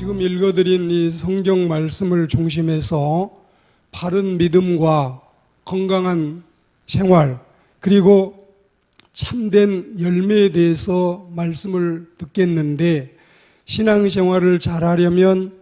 지금 읽어드린 이 성경 말씀을 중심해서 바른 믿음과 건강한 생활 그리고 참된 열매에 대해서 말씀을 듣겠는데, 신앙생활을 잘하려면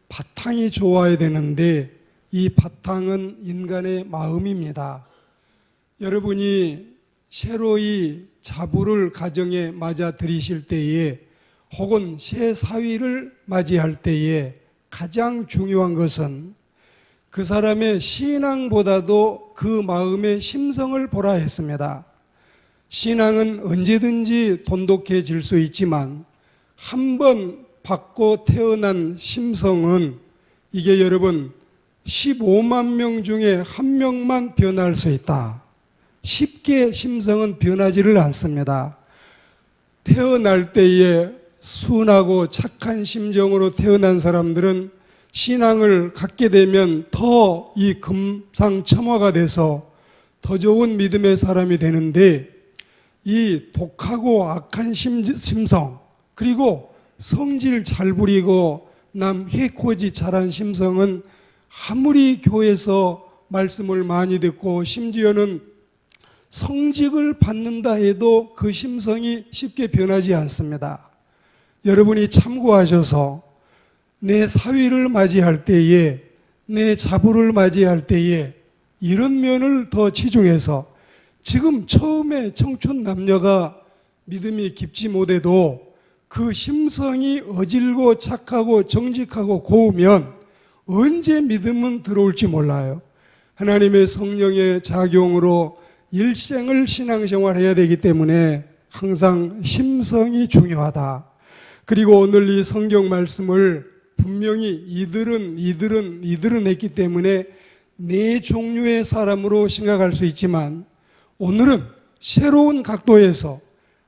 바탕이 좋아야 되는데 이 바탕은 인간의 마음입니다. 여러분이 새로이 자부를 가정에 맞아 들이실 때에 혹은 새 사위를 맞이할 때에 가장 중요한 것은 그 사람의 신앙보다도 그 마음의 심성을 보라 했습니다. 신앙은 언제든지 돈독해질 수 있지만 한 번 받고 태어난 심성은 이게 여러분 15만 명 중에 한 명만 변할 수 있다. 쉽게 심성은 변하지를 않습니다. 태어날 때에 순하고 착한 심정으로 태어난 사람들은 신앙을 갖게 되면 더 이 금상첨화가 돼서 더 좋은 믿음의 사람이 되는데, 이 독하고 악한 심성 그리고 성질 잘 부리고 남 해코지 잘한 심성은 아무리 교회에서 말씀을 많이 듣고 심지어는 성직을 받는다 해도 그 심성이 쉽게 변하지 않습니다. 여러분이 참고하셔서 내 사위를 맞이할 때에, 내 자부를 맞이할 때에 이런 면을 더 치중해서, 지금 처음에 청춘 남녀가 믿음이 깊지 못해도 그 심성이 어질고 착하고 정직하고 고우면 언제 믿음은 들어올지 몰라요. 하나님의 성령의 작용으로 일생을 신앙생활해야 되기 때문에 항상 심성이 중요하다. 그리고 오늘 이 성경 말씀을 분명히 이들은 했기 때문에 네 종류의 사람으로 생각할 수 있지만, 오늘은 새로운 각도에서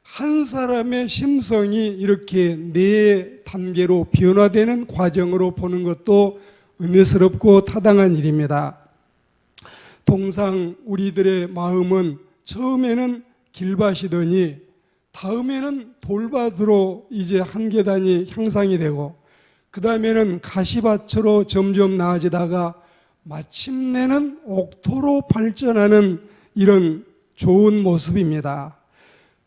한 사람의 심성이 이렇게 네 단계로 변화되는 과정으로 보는 것도 은혜스럽고 타당한 일입니다. 통상 우리들의 마음은 처음에는 길밭이더니 다음에는 돌밭으로 이제 한 계단이 향상이 되고, 그 다음에는 가시밭으로 점점 나아지다가 마침내는 옥토로 발전하는 이런 좋은 모습입니다.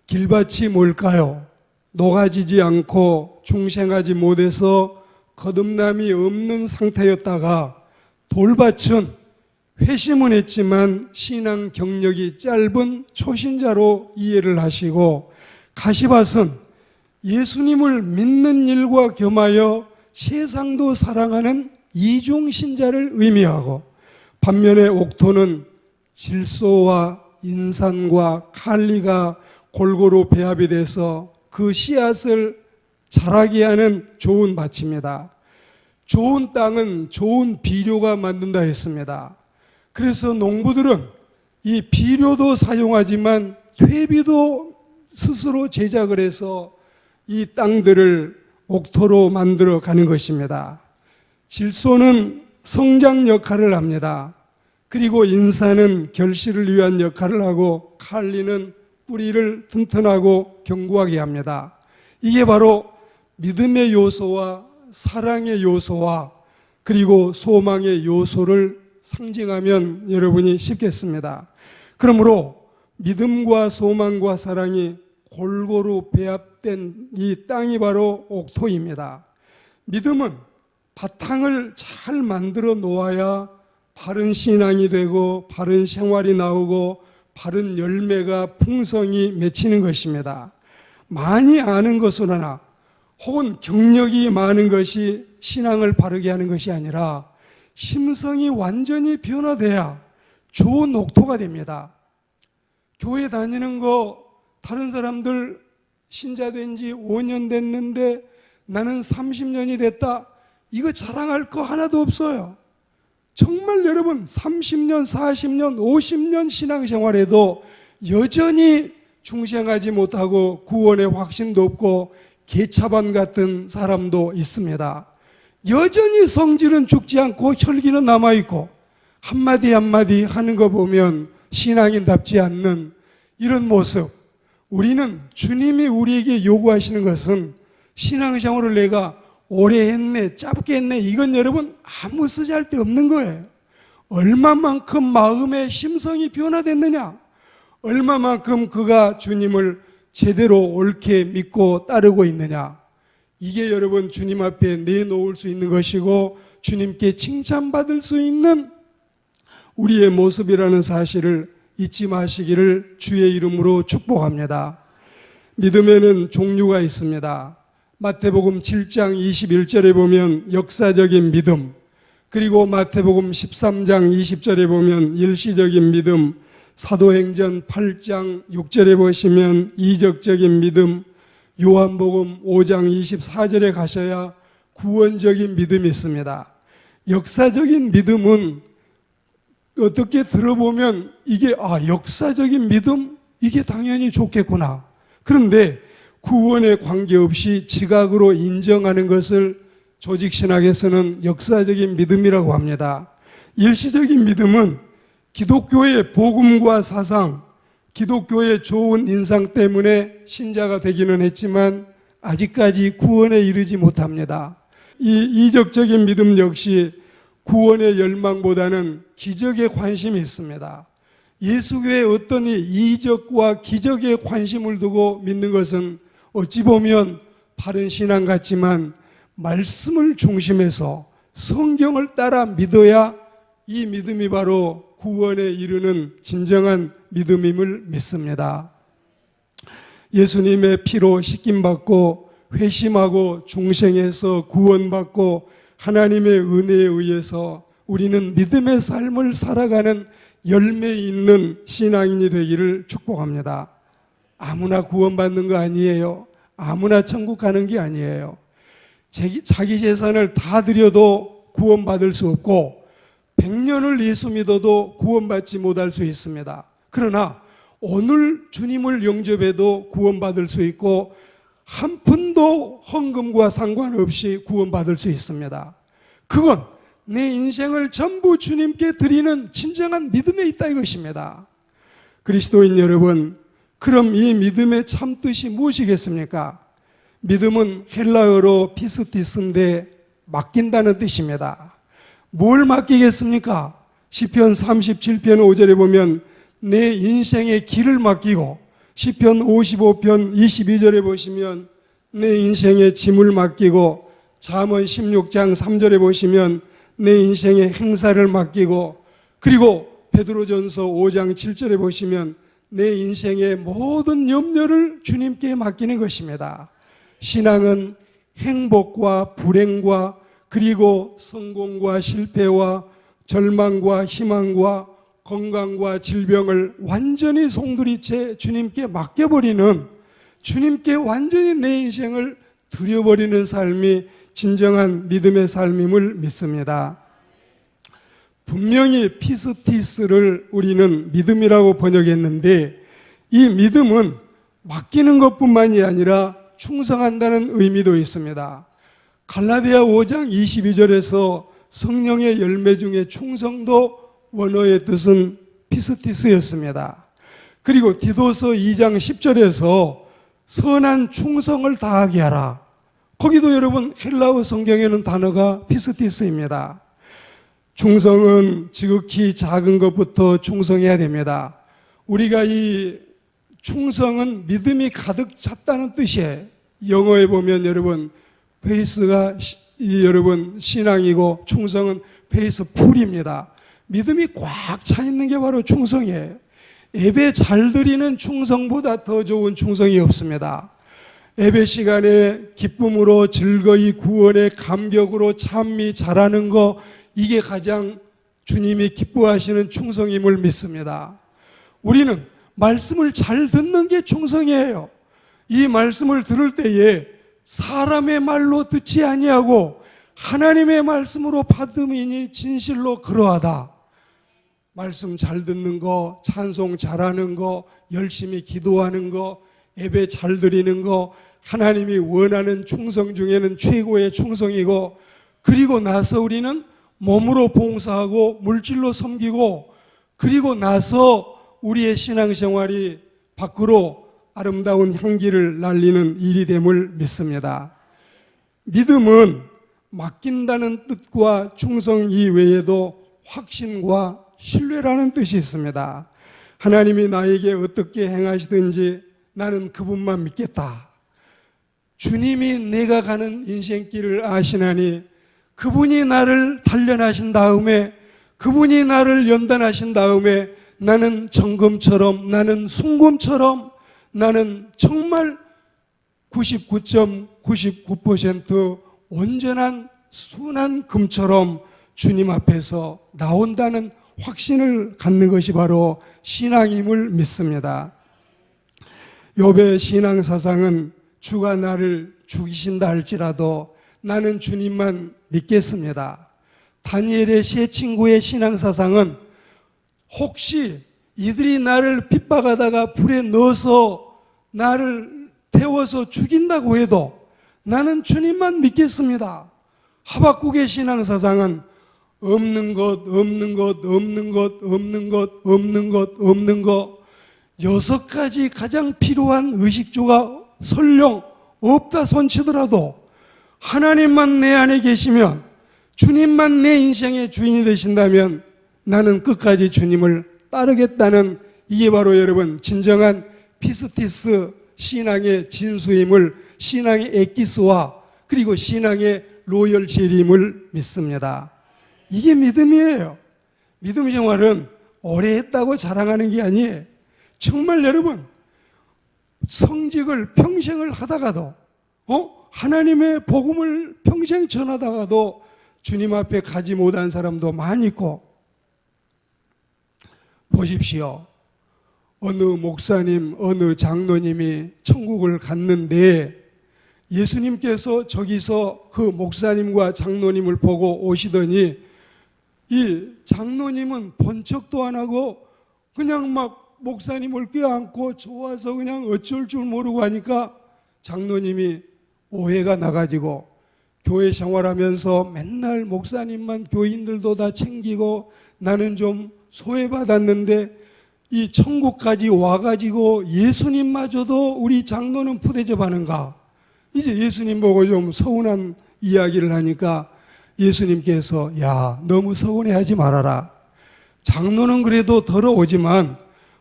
길밭이 뭘까요? 녹아지지 않고 중생하지 못해서 거듭남이 없는 상태였다가, 돌밭은 회심은 했지만 신앙 경력이 짧은 초신자로 이해를 하시고, 가시밭은 예수님을 믿는 일과 겸하여 세상도 사랑하는 이중신자를 의미하고, 반면에 옥토는 질소와 인산과 칼리가 골고루 배합이 돼서 그 씨앗을 자라게 하는 좋은 밭입니다. 좋은 땅은 좋은 비료가 만든다 했습니다. 그래서 농부들은 이 비료도 사용하지만 퇴비도 스스로 제작을 해서 이 땅들을 옥토로 만들어 가는 것입니다. 질소는 성장 역할을 합니다. 그리고 인산은 결실을 위한 역할을 하고, 칼리는 뿌리를 튼튼하고 견고하게 합니다. 이게 바로 믿음의 요소와 사랑의 요소와 그리고 소망의 요소를 상징하면 여러분이 쉽겠습니다. 그러므로 믿음과 소망과 사랑이 골고루 배합된 이 땅이 바로 옥토입니다. 믿음은 바탕을 잘 만들어 놓아야 바른 신앙이 되고 바른 생활이 나오고 바른 열매가 풍성히 맺히는 것입니다. 많이 아는 것으로나 혹은 경력이 많은 것이 신앙을 바르게 하는 것이 아니라 심성이 완전히 변화돼야 좋은 옥토가 됩니다. 교회 다니는 거 다른 사람들 신자 된 지 5년 됐는데 나는 30년이 됐다, 이거 자랑할 거 하나도 없어요. 정말 여러분 30년, 40년, 50년 신앙생활에도 여전히 중생하지 못하고 구원의 확신도 없고 개차반 같은 사람도 있습니다. 여전히 성질은 죽지 않고 혈기는 남아있고 한마디 한마디 하는 거 보면 신앙인답지 않는 이런 모습. 우리는 주님이 우리에게 요구하시는 것은 신앙생활을 내가 오래 했네, 짧게 했네, 이건 여러분 아무 쓰잘데없는 거예요. 얼마만큼 마음의 심성이 변화됐느냐, 얼마만큼 그가 주님을 제대로 옳게 믿고 따르고 있느냐, 이게 여러분 주님 앞에 내놓을 수 있는 것이고 주님께 칭찬받을 수 있는 우리의 모습이라는 사실을 잊지 마시기를 주의 이름으로 축복합니다. 믿음에는 종류가 있습니다. 마태복음 7장 21절에 보면 역사적인 믿음, 그리고 마태복음 13장 20절에 보면 일시적인 믿음, 사도행전 8장 6절에 보시면 이적적인 믿음, 요한복음 5장 24절에 가셔야 구원적인 믿음이 있습니다. 역사적인 믿음은 어떻게 들어보면 이게 역사적인 믿음? 이게 당연히 좋겠구나. 그런데 구원에 관계없이 지각으로 인정하는 것을 조직신학에서는 역사적인 믿음이라고 합니다. 일시적인 믿음은 기독교의 복음과 사상, 기독교의 좋은 인상 때문에 신자가 되기는 했지만 아직까지 구원에 이르지 못합니다. 이 이적적인 믿음 역시 구원의 열망보다는 기적에 관심이 있습니다. 예수교의 어떤 이적과 기적에 관심을 두고 믿는 것은 어찌 보면 바른 신앙 같지만 말씀을 중심해서 성경을 따라 믿어야 이 믿음이 바로 구원에 이르는 진정한 믿음임을 믿습니다. 예수님의 피로 씻김받고 회심하고 중생에서 구원받고 하나님의 은혜에 의해서 우리는 믿음의 삶을 살아가는 열매 있는 신앙인이 되기를 축복합니다. 아무나 구원받는 거 아니에요. 아무나 천국 가는 게 아니에요. 자기 재산을 다 드려도 구원받을 수 없고 100년을 예수 믿어도 구원받지 못할 수 있습니다. 그러나 오늘 주님을 영접해도 구원받을 수 있고 한 푼도 헌금과 상관없이 구원받을 수 있습니다. 그건 내 인생을 전부 주님께 드리는 진정한 믿음에 있다 이것입니다. 그리스도인 여러분, 그럼 이 믿음의 참뜻이 무엇이겠습니까? 믿음은 헬라어로 피스티스인데 맡긴다는 뜻입니다. 뭘 맡기겠습니까? 시편 37편 5절에 보면 내 인생의 길을 맡기고, 시편 55편 22절에 보시면 내 인생의 짐을 맡기고, 잠언 16장 3절에 보시면 내 인생의 행사를 맡기고, 그리고 베드로전서 5장 7절에 보시면 내 인생의 모든 염려를 주님께 맡기는 것입니다. 신앙은 행복과 불행과 그리고 성공과 실패와 절망과 희망과 건강과 질병을 완전히 송두리째 주님께 맡겨버리는, 주님께 완전히 내 인생을 드려버리는 삶이 진정한 믿음의 삶임을 믿습니다. 분명히 피스티스를 우리는 믿음이라고 번역했는데 이 믿음은 맡기는 것뿐만이 아니라 충성한다는 의미도 있습니다. 갈라디아 5장 22절에서 성령의 열매 중에 충성도 원어의 뜻은 피스티스였습니다. 그리고 디도서 2장 10절에서 선한 충성을 다하게 하라. 거기도 여러분 헬라어 성경에는 단어가 피스티스입니다. 충성은 지극히 작은 것부터 충성해야 됩니다. 우리가 이 충성은 믿음이 가득 찼다는 뜻이에요. 영어에 보면 여러분 페이스가 여러분 신앙이고 충성은 페이스풀입니다. 믿음이 꽉 차 있는 게 바로 충성이에요. 예배 잘 드리는 충성보다 더 좋은 충성이 없습니다. 예배 시간에 기쁨으로 즐거이 구원의 감격으로 찬미 잘하는 거, 이게 가장 주님이 기뻐하시는 충성임을 믿습니다. 우리는 말씀을 잘 듣는 게 충성이에요. 이 말씀을 들을 때에 사람의 말로 듣지 아니하고 하나님의 말씀으로 받음이니 진실로 그러하다. 말씀 잘 듣는 거, 찬송 잘하는 거, 열심히 기도하는 거, 예배 잘 드리는 거, 하나님이 원하는 충성 중에는 최고의 충성이고, 그리고 나서 우리는 몸으로 봉사하고 물질로 섬기고, 그리고 나서 우리의 신앙생활이 밖으로 아름다운 향기를 날리는 일이 됨을 믿습니다. 믿음은 맡긴다는 뜻과 충성 이외에도 확신과 신뢰라는 뜻이 있습니다. 하나님이 나에게 어떻게 행하시든지 나는 그분만 믿겠다. 주님이 내가 가는 인생길을 아시나니 그분이 나를 단련하신 다음에, 그분이 나를 연단하신 다음에 나는 정금처럼, 나는 순금처럼, 나는 정말 99.99% 온전한 순한 금처럼 주님 앞에서 나온다는 확신을 갖는 것이 바로 신앙임을 믿습니다. 욥의 신앙 사상은 주가 나를 죽이신다 할지라도 나는 주님만 믿겠습니다. 다니엘의 세 친구의 신앙 사상은 혹시 이들이 나를 핍박하다가 불에 넣어서 나를 태워서 죽인다고 해도 나는 주님만 믿겠습니다. 하박국의 신앙 사상은 없는 것, 없는 것, 없는 것, 없는 것, 없는 것, 없는 것, 6가지 가장 필요한 의식주가 설령 없다 손치더라도 하나님만 내 안에 계시면, 주님만 내 인생의 주인이 되신다면 나는 끝까지 주님을 따르겠다는, 이게 바로 여러분 진정한 피스티스 신앙의 진수임을, 신앙의 엑기스와 그리고 신앙의 로열젤임을 믿습니다. 이게 믿음이에요. 믿음 생활은 오래 했다고 자랑하는 게 아니에요. 정말 여러분 성직을 평생을 하다가도 하나님의 복음을 평생 전하다가도 주님 앞에 가지 못한 사람도 많이 있고, 보십시오. 어느 목사님, 어느 장로님이 천국을 갔는데 예수님께서 저기서 그 목사님과 장로님을 보고 오시더니 이 장로님은 본 척도 안 하고 그냥 막 목사님을 껴안고 좋아서 그냥 어쩔 줄 모르고 하니까 장로님이 오해가 나가지고 교회 생활하면서 맨날 목사님만 교인들도 다 챙기고 나는 좀 소외받았는데 이 천국까지 와가지고 예수님마저도 우리 장로는 푸대접하는가. 이제 예수님 보고 좀 서운한 이야기를 하니까 예수님께서 야, 너무 서운해하지 말아라. 장로는 그래도 더러오지만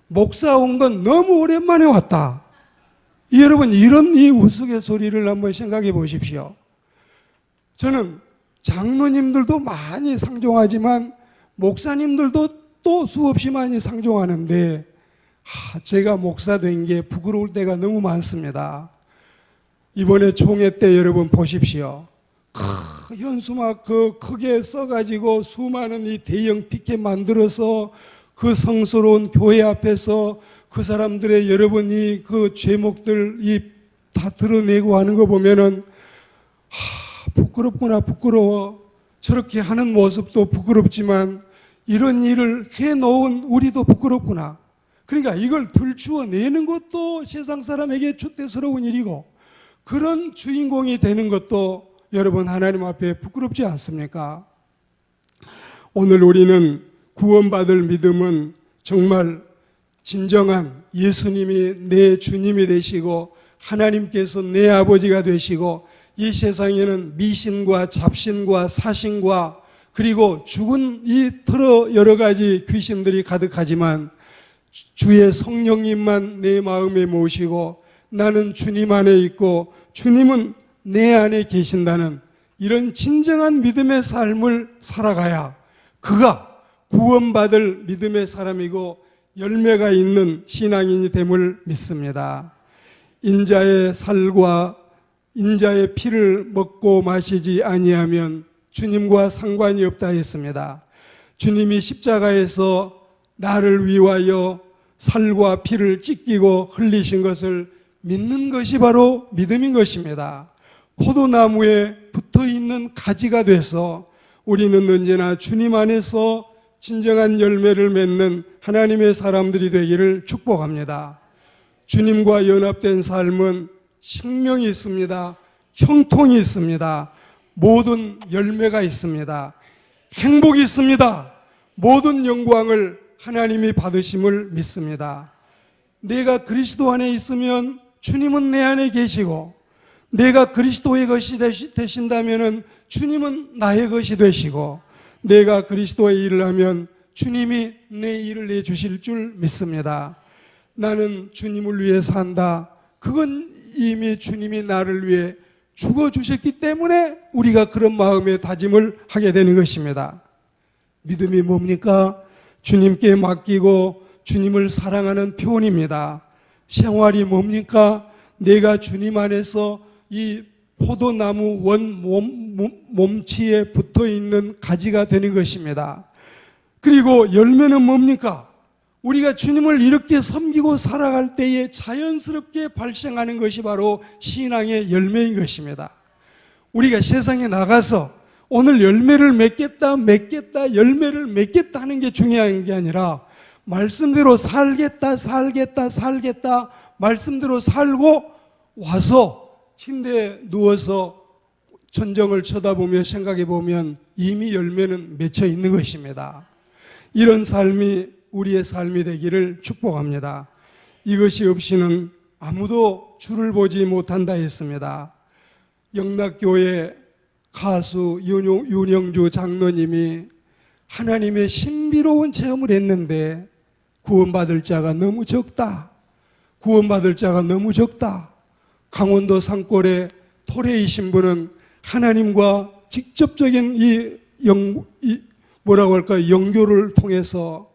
목사 온 건 너무 오랜만에 왔다. 여러분 이런 이 우스갯소리를 한번 생각해 보십시오. 저는 장로님들도 많이 상종하지만 목사님들도 또 수없이 많이 상종하는데 제가 목사 된 게 부끄러울 때가 너무 많습니다. 이번에 총회 때 여러분 보십시오. 현수막 크게 써가지고 수많은 이 대형 피켓 만들어서 그 성스러운 교회 앞에서 그 사람들의 여러분이 그 죄목들 다 드러내고 하는 거 보면은 부끄럽구나, 부끄러워. 저렇게 하는 모습도 부끄럽지만 이런 일을 해놓은 우리도 부끄럽구나. 그러니까 이걸 들추어내는 것도 세상 사람에게 촛대스러운 일이고 그런 주인공이 되는 것도 여러분 하나님 앞에 부끄럽지 않습니까? 오늘 우리는 구원받을 믿음은 정말 진정한 예수님이 내 주님이 되시고 하나님께서 내 아버지가 되시고 이 세상에는 미신과 잡신과 사신과 그리고 죽은 이 여러 가지 귀신들이 가득하지만 주의 성령님만 내 마음에 모시고 나는 주님 안에 있고 주님은 내 안에 계신다는 이런 진정한 믿음의 삶을 살아가야 그가 구원받을 믿음의 사람이고 열매가 있는 신앙인이 됨을 믿습니다. 인자의 살과 인자의 피를 먹고 마시지 아니하면 주님과 상관이 없다 했습니다. 주님이 십자가에서 나를 위하여 살과 피를 찢기고 흘리신 것을 믿는 것이 바로 믿음인 것입니다. 포도나무에 붙어있는 가지가 돼서 우리는 언제나 주님 안에서 진정한 열매를 맺는 하나님의 사람들이 되기를 축복합니다. 주님과 연합된 삶은 생명이 있습니다. 형통이 있습니다. 모든 열매가 있습니다. 행복이 있습니다. 모든 영광을 하나님이 받으심을 믿습니다. 내가 그리스도 안에 있으면 주님은 내 안에 계시고 내가 그리스도의 것이 되신다면 주님은 나의 것이 되시고, 내가 그리스도의 일을 하면 주님이 내 일을 해주실 줄 믿습니다. 나는 주님을 위해 산다. 그건 이미 주님이 나를 위해 죽어주셨기 때문에 우리가 그런 마음의 다짐을 하게 되는 것입니다. 믿음이 뭡니까? 주님께 맡기고 주님을 사랑하는 표현입니다. 생활이 뭡니까? 내가 주님 안에서 이 포도나무 몸치에 붙어있는 가지가 되는 것입니다. 그리고 열매는 뭡니까? 우리가 주님을 이렇게 섬기고 살아갈 때에 자연스럽게 발생하는 것이 바로 신앙의 열매인 것입니다. 우리가 세상에 나가서 오늘 열매를 맺겠다, 열매를 맺겠다 하는 게 중요한 게 아니라 말씀대로 살겠다, 말씀대로 살고 와서 침대에 누워서 천정을 쳐다보며 생각해 보면 이미 열매는 맺혀 있는 것입니다. 이런 삶이 우리의 삶이 되기를 축복합니다. 이것이 없이는 아무도 주를 보지 못한다 했습니다. 영락교회 가수 윤영주 장로님이 하나님의 신비로운 체험을 했는데 구원받을 자가 너무 적다. 강원도 산골에 토레이신 분은 하나님과 직접적인 영교를 통해서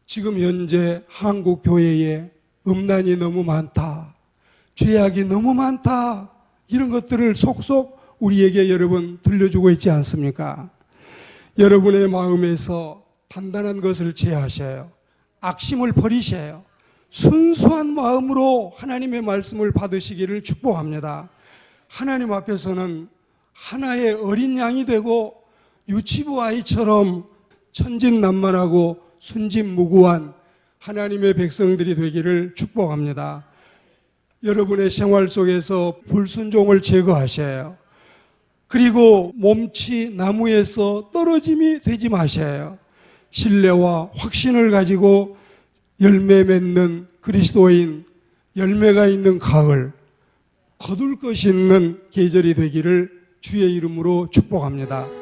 지금 현재 한국 교회에 음란이 너무 많다, 죄악이 너무 많다, 이런 것들을 속속 우리에게 여러분 들려주고 있지 않습니까? 여러분의 마음에서 단단한 것을 제하셔요. 악심을 버리셔요. 순수한 마음으로 하나님의 말씀을 받으시기를 축복합니다. 하나님 앞에서는 하나의 어린 양이 되고 유치부 아이처럼 천진난만하고 순진무구한 하나님의 백성들이 되기를 축복합니다. 여러분의 생활 속에서 불순종을 제거하셔요. 그리고 몸치 나무에서 떨어짐이 되지 마셔요. 신뢰와 확신을 가지고 열매 맺는 그리스도인, 열매가 있는 가을, 거둘 것이 있는 계절이 되기를 주의 이름으로 축복합니다.